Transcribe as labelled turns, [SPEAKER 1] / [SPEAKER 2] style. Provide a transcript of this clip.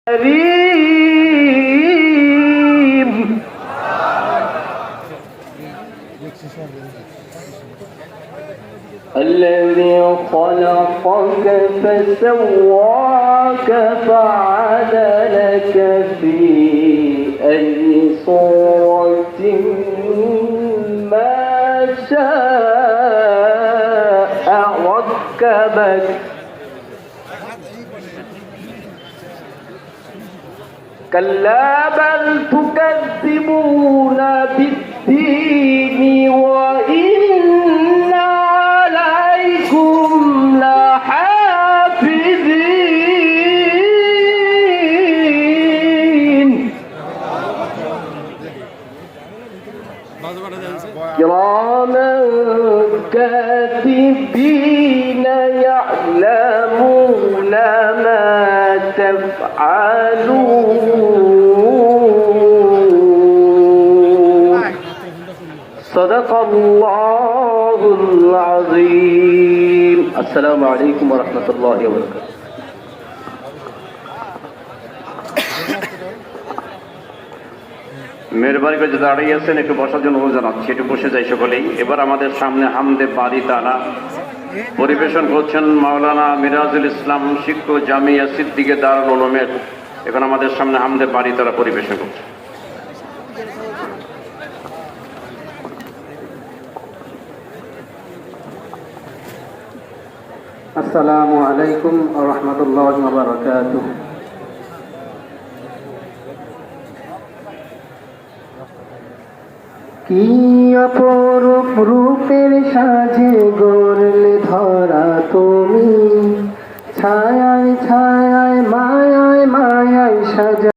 [SPEAKER 1] كريم الذي خلقك فسواك فعدلك في أي صورة ما شاء ركبك كلا بل تكذبون بالدين وإن عليكم لحافظين كراما كاتبين يعلمون ما تفعلون صدق الله العظيم السلام عليكم ورحمة الله وبركاته
[SPEAKER 2] মেহরবানি করে যারা দাঁড়িয়ে আছেন একটু বসার জন্য অনুরোধ জানাচ্ছি, একটু বসে যাই সকলেই। এবার আমাদের সামনে হামদে বাড়ি তারা পরিবেশন করছেন মাওলানা মিরাজুল ইসলাম শিক্ষক জামিয়া সিদ্দিকে দারুল উলুমের। এখন আমাদের সামনে হামদে বাড়ি তারা পরিবেশন করছেন।
[SPEAKER 1] আসসালামু আলাইকুম ওয়া রাহমাতুল্লাহি ওয়া বারাকাতুহু। কি অপরূপ রূপের সাজে গড়লে ধরা তুমি, ছায়ায় ছায়ায় মায়ায় মায়ায় সাজা